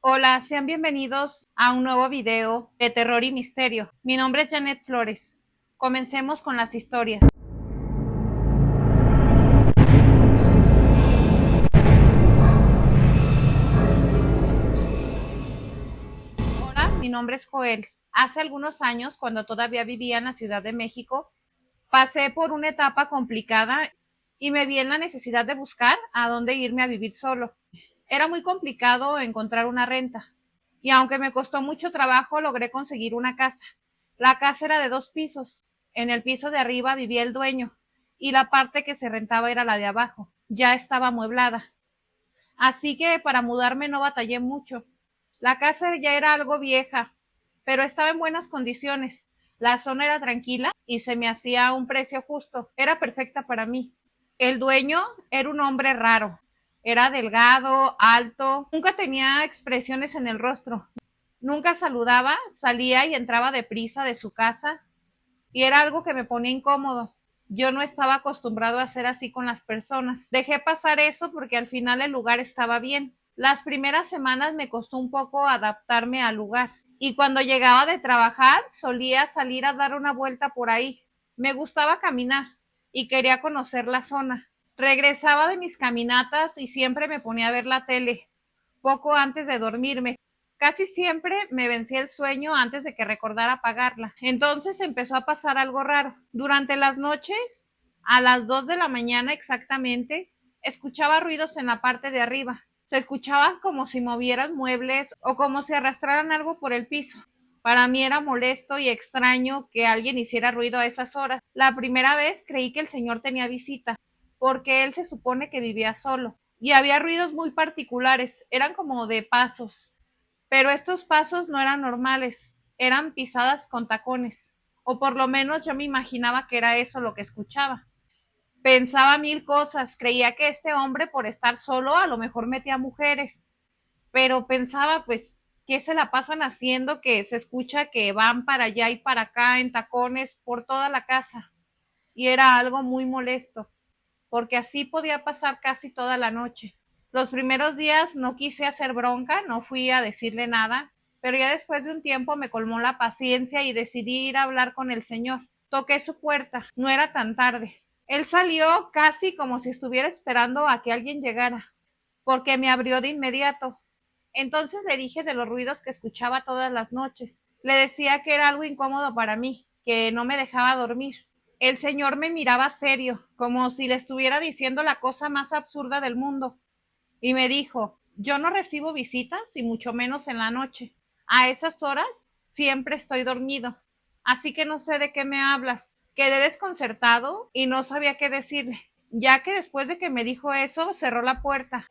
Hola, sean bienvenidos a un nuevo video de terror y misterio. Mi nombre es Janet Flores. Comencemos con las historias. Hola, mi nombre es Joel. Hace algunos años, cuando todavía vivía en la Ciudad de México, pasé por una etapa complicada y me vi en la necesidad de buscar a dónde irme a vivir solo. Era muy complicado encontrar una renta y aunque me costó mucho trabajo, logré conseguir una casa. La casa era de 2 pisos. En el piso de arriba vivía el dueño y la parte que se rentaba era la de abajo. Ya estaba amueblada. Así que para mudarme no batallé mucho. La casa ya era algo vieja, pero estaba en buenas condiciones. La zona era tranquila y se me hacía un precio justo. Era perfecta para mí. El dueño era un hombre raro. Era delgado, alto, nunca tenía expresiones en el rostro. Nunca saludaba, salía y entraba deprisa de su casa y era algo que me ponía incómodo. Yo no estaba acostumbrado a hacer así con las personas. Dejé pasar eso porque al final el lugar estaba bien. Las primeras semanas me costó un poco adaptarme al lugar y cuando llegaba de trabajar solía salir a dar una vuelta por ahí. Me gustaba caminar y quería conocer la zona. Regresaba de mis caminatas y siempre me ponía a ver la tele, poco antes de dormirme. Casi siempre me vencía el sueño antes de que recordara apagarla. Entonces empezó a pasar algo raro. Durante las noches, a las 2 de la mañana exactamente, escuchaba ruidos en la parte de arriba. Se escuchaba como si movieran muebles o como si arrastraran algo por el piso. Para mí era molesto y extraño que alguien hiciera ruido a esas horas. La primera vez creí que el señor tenía visita, porque él se supone que vivía solo. Y había ruidos muy particulares, eran como de pasos, pero estos pasos no eran normales, eran pisadas con tacones, o por lo menos yo me imaginaba que era eso lo que escuchaba. Pensaba mil cosas, creía que este hombre por estar solo a lo mejor metía mujeres, pero pensaba pues, ¿qué se la pasan haciendo que se escucha que van para allá y para acá en tacones por toda la casa? Y era algo muy molesto porque así podía pasar casi toda la noche. Los primeros días no quise hacer bronca, no fui a decirle nada, pero ya después de un tiempo me colmó la paciencia y decidí ir a hablar con el señor. Toqué su puerta, no era tan tarde. Él salió casi como si estuviera esperando a que alguien llegara, porque me abrió de inmediato. Entonces le dije de los ruidos que escuchaba todas las noches. Le decía que era algo incómodo para mí, que no me dejaba dormir. El señor me miraba serio, como si le estuviera diciendo la cosa más absurda del mundo, y me dijo, yo no recibo visitas y mucho menos en la noche. A esas horas siempre estoy dormido, así que no sé de qué me hablas. Quedé desconcertado y no sabía qué decirle, ya que después de que me dijo eso cerró la puerta.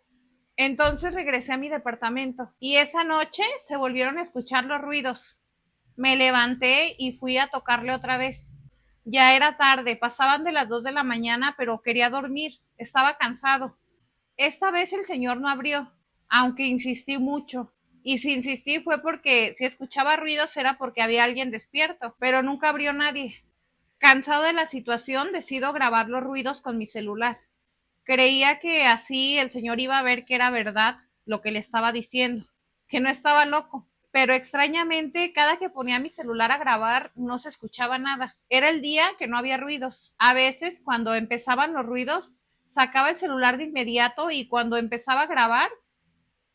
Entonces regresé a mi departamento y esa noche se volvieron a escuchar los ruidos. Me levanté y fui a tocarle otra vez. Ya era tarde, pasaban de las 2 de la mañana, pero quería dormir, estaba cansado. Esta vez el señor no abrió, aunque insistí mucho. Y si insistí fue porque si escuchaba ruidos era porque había alguien despierto, pero nunca abrió nadie. Cansado de la situación, decido grabar los ruidos con mi celular. Creía que así el señor iba a ver que era verdad lo que le estaba diciendo, que no estaba loco. Pero extrañamente, cada que ponía mi celular a grabar, no se escuchaba nada. Era el día que no había ruidos. A veces, cuando empezaban los ruidos, sacaba el celular de inmediato y cuando empezaba a grabar,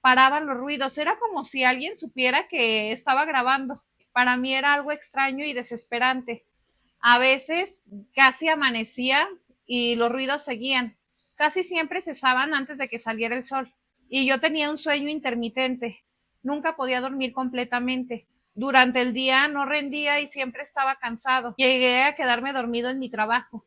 paraban los ruidos. Era como si alguien supiera que estaba grabando. Para mí era algo extraño y desesperante. A veces casi amanecía y los ruidos seguían. Casi siempre cesaban antes de que saliera el sol. Y yo tenía un sueño intermitente. Nunca podía dormir completamente. Durante el día no rendía y siempre estaba cansado. Llegué a quedarme dormido en mi trabajo.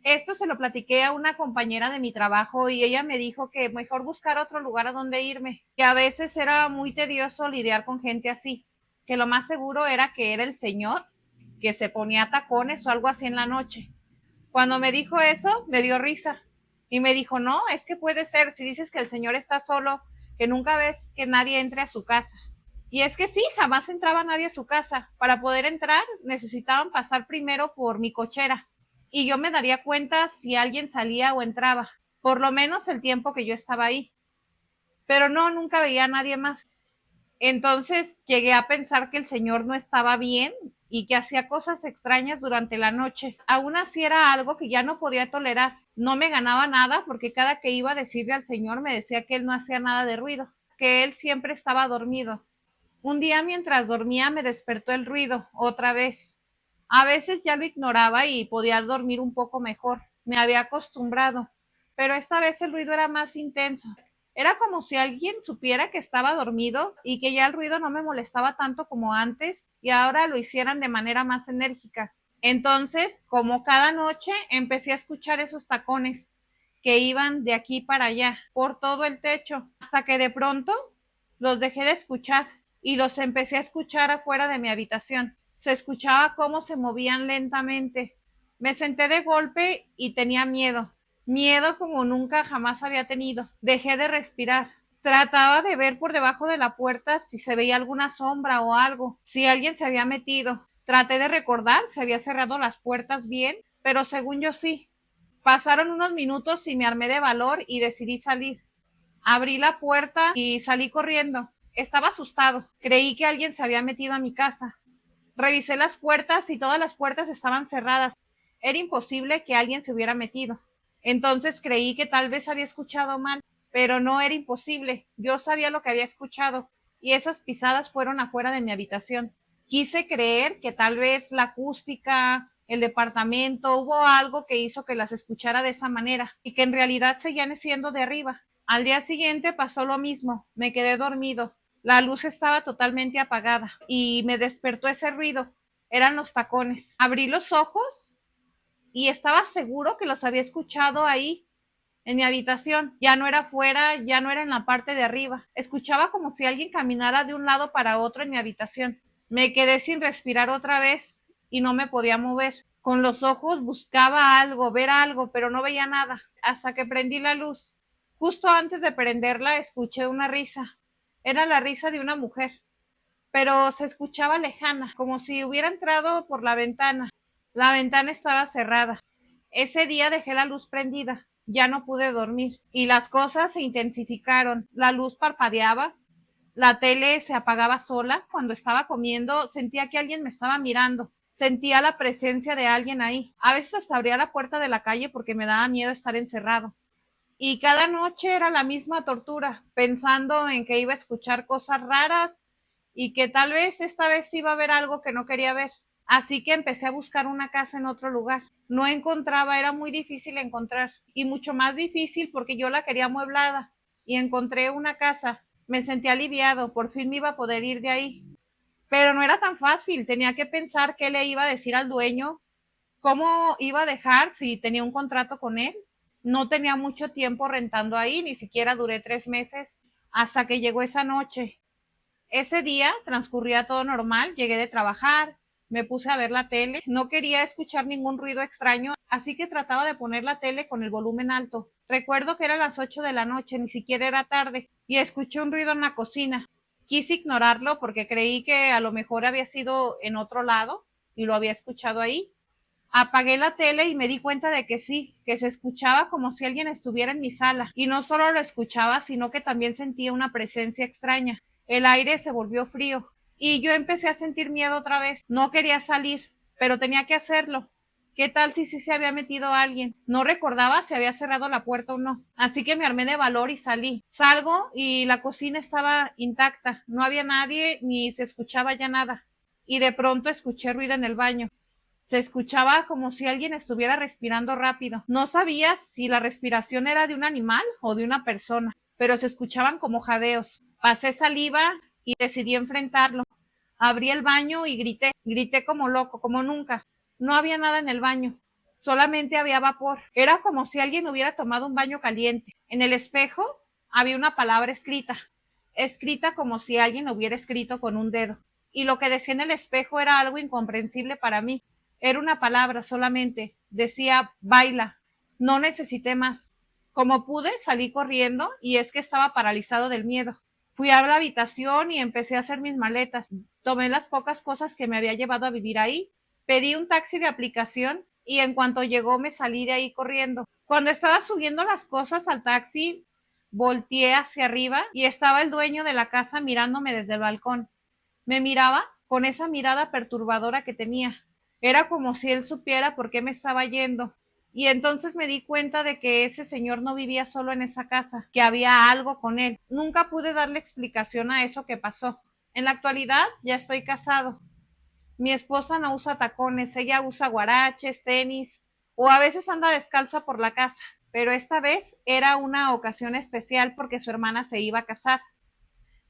Esto se lo platiqué a una compañera de mi trabajo y ella me dijo que mejor buscar otro lugar a donde irme, que a veces era muy tedioso lidiar con gente así, que lo más seguro era que era el señor que se ponía tacones o algo así en la noche. Cuando me dijo eso, me dio risa y me dijo, no, es que puede ser, si dices que el señor está solo, que nunca ves que nadie entre a su casa. Y es que sí, jamás entraba nadie a su casa. Para poder entrar necesitaban pasar primero por mi cochera y yo me daría cuenta si alguien salía o entraba, por lo menos el tiempo que yo estaba ahí. Pero no, nunca veía a nadie más. Entonces llegué a pensar que el señor no estaba bien y que hacía cosas extrañas durante la noche. Aún así era algo que ya no podía tolerar. No me ganaba nada porque cada que iba a decirle al señor me decía que él no hacía nada de ruido, que él siempre estaba dormido. Un día mientras dormía me despertó el ruido, otra vez. A veces ya lo ignoraba y podía dormir un poco mejor. Me había acostumbrado, pero esta vez el ruido era más intenso. Era como si alguien supiera que estaba dormido y que ya el ruido no me molestaba tanto como antes y ahora lo hicieran de manera más enérgica. Entonces, como cada noche, empecé a escuchar esos tacones que iban de aquí para allá, por todo el techo, hasta que de pronto los dejé de escuchar y los empecé a escuchar afuera de mi habitación. Se escuchaba cómo se movían lentamente. Me senté de golpe y tenía miedo. Miedo como nunca jamás había tenido. Dejé de respirar. Trataba de ver por debajo de la puerta si se veía alguna sombra o algo, si alguien se había metido. Traté de recordar si había cerrado las puertas bien, pero según yo sí. Pasaron unos minutos y me armé de valor y decidí salir. Abrí la puerta y salí corriendo. Estaba asustado. Creí que alguien se había metido a mi casa. Revisé las puertas y todas las puertas estaban cerradas. Era imposible que alguien se hubiera metido. Entonces creí que tal vez había escuchado mal, pero no era imposible. Yo sabía lo que había escuchado y esas pisadas fueron afuera de mi habitación. Quise creer que tal vez la acústica, el departamento, hubo algo que hizo que las escuchara de esa manera y que en realidad seguían siendo de arriba. Al día siguiente pasó lo mismo. Me quedé dormido. La luz estaba totalmente apagada y me despertó ese ruido. Eran los tacones. Abrí los ojos y estaba seguro que los había escuchado ahí, en mi habitación. Ya no era afuera, ya no era en la parte de arriba. Escuchaba como si alguien caminara de un lado para otro en mi habitación. Me quedé sin respirar otra vez y no me podía mover. Con los ojos buscaba algo, ver algo, pero no veía nada. Hasta que prendí la luz. Justo antes de prenderla escuché una risa. Era la risa de una mujer, pero se escuchaba lejana, como si hubiera entrado por la ventana. La ventana estaba cerrada. Ese día dejé la luz prendida. Ya no pude dormir y las cosas se intensificaron. La luz parpadeaba, la tele se apagaba sola. Cuando estaba comiendo sentía que alguien me estaba mirando. Sentía la presencia de alguien ahí. A veces hasta abría la puerta de la calle porque me daba miedo estar encerrado. Y cada noche era la misma tortura, pensando en que iba a escuchar cosas raras y que tal vez esta vez iba a ver algo que no quería ver. Así que empecé a buscar una casa en otro lugar. No encontraba, era muy difícil encontrar y mucho más difícil porque yo la quería amueblada y encontré una casa. Me sentí aliviado, por fin me iba a poder ir de ahí. Pero no era tan fácil, tenía que pensar qué le iba a decir al dueño, cómo iba a dejar si tenía un contrato con él. No tenía mucho tiempo rentando ahí, ni siquiera duré 3 meses hasta que llegó esa noche. Ese día transcurría todo normal, llegué de trabajar, me puse a ver la tele, no quería escuchar ningún ruido extraño, así que trataba de poner la tele con el volumen alto. Recuerdo que eran las 8 de la noche, ni siquiera era tarde, y escuché un ruido en la cocina. Quise ignorarlo porque creí que a lo mejor había sido en otro lado y lo había escuchado ahí. Apagué la tele y me di cuenta de que sí, que se escuchaba como si alguien estuviera en mi sala. Y no solo lo escuchaba, sino que también sentía una presencia extraña. El aire se volvió frío y yo empecé a sentir miedo otra vez. No quería salir, pero tenía que hacerlo. ¿Qué tal si sí se había metido alguien? No recordaba si había cerrado la puerta o no. Así que me armé de valor y salí. Salgo y la cocina estaba intacta. No había nadie ni se escuchaba ya nada. Y de pronto escuché ruido en el baño. Se escuchaba como si alguien estuviera respirando rápido. No sabía si la respiración era de un animal o de una persona, pero se escuchaban como jadeos. Pasé saliva y decidí enfrentarlo. Abrí el baño y grité como loco, como nunca. No había nada en el baño, solamente había vapor. Era como si alguien hubiera tomado un baño caliente. En el espejo había una palabra escrita como si alguien hubiera escrito con un dedo. Y lo que decía en el espejo era algo incomprensible para mí. Era una palabra solamente. Decía baila. No necesité más. Como pude, salí corriendo y es que estaba paralizado del miedo. Fui a la habitación y empecé a hacer mis maletas. Tomé las pocas cosas que me había llevado a vivir ahí. Pedí un taxi de aplicación y en cuanto llegó me salí de ahí corriendo. Cuando estaba subiendo las cosas al taxi, Volteé hacia arriba y estaba el dueño de la casa mirándome desde el balcón. Me miraba con esa mirada perturbadora que tenía. Era como si él supiera por qué me estaba yendo. Y entonces me di cuenta de que ese señor no vivía solo en esa casa, que había algo con él. Nunca pude darle explicación a eso que pasó. En la actualidad ya estoy casado. Mi esposa no usa tacones, ella usa guaraches, tenis o a veces anda descalza por la casa, pero esta vez era una ocasión especial porque su hermana se iba a casar.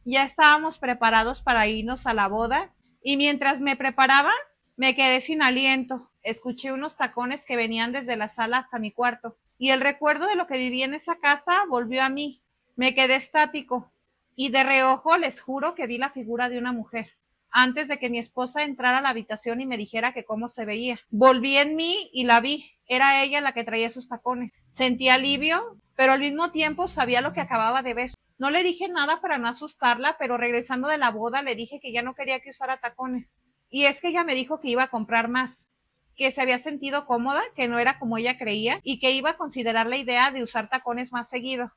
Ya estábamos preparados para irnos a la boda y mientras me preparaba me quedé sin aliento. Escuché unos tacones que venían desde la sala hasta mi cuarto y el recuerdo de lo que viví en esa casa volvió a mí. Me quedé estático y de reojo les juro que vi la figura de una mujer antes de que mi esposa entrara a la habitación y me dijera que cómo se veía. Volví en mí y la vi. Era ella la que traía esos tacones. Sentí alivio, pero al mismo tiempo sabía lo que acababa de ver. No le dije nada para no asustarla, pero regresando de la boda le dije que ya no quería que usara tacones. Y es que ella me dijo que iba a comprar más, que se había sentido cómoda, que no era como ella creía y que iba a considerar la idea de usar tacones más seguido.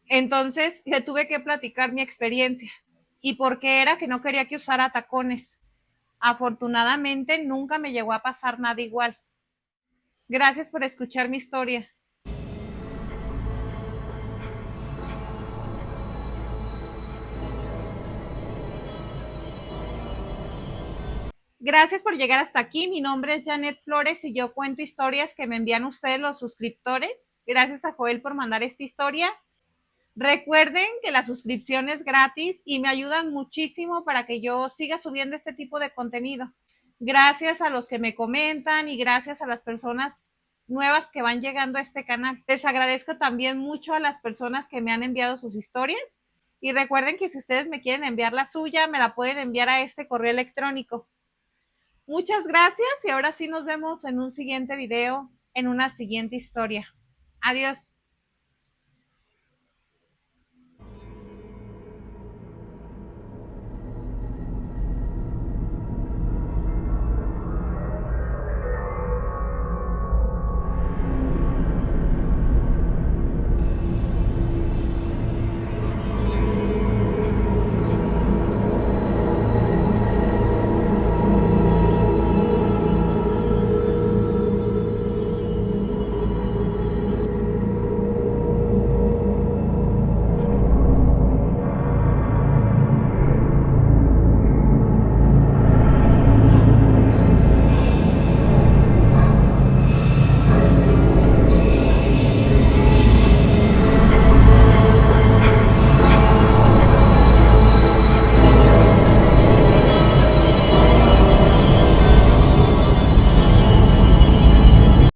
Entonces le tuve que platicar mi experiencia y por qué era que no quería que usara tacones. Afortunadamente nunca me llegó a pasar nada igual. Gracias por escuchar mi historia. Gracias por llegar hasta aquí. Mi nombre es Janet Flores y yo cuento historias que me envían ustedes los suscriptores. Gracias a Joel por mandar esta historia. Recuerden que la suscripción es gratis y me ayudan muchísimo para que yo siga subiendo este tipo de contenido. Gracias a los que me comentan y gracias a las personas nuevas que van llegando a este canal. Les agradezco también mucho a las personas que me han enviado sus historias y recuerden que si ustedes me quieren enviar la suya, me la pueden enviar a este correo electrónico. Muchas gracias y ahora sí nos vemos en un siguiente video, en una siguiente historia. Adiós.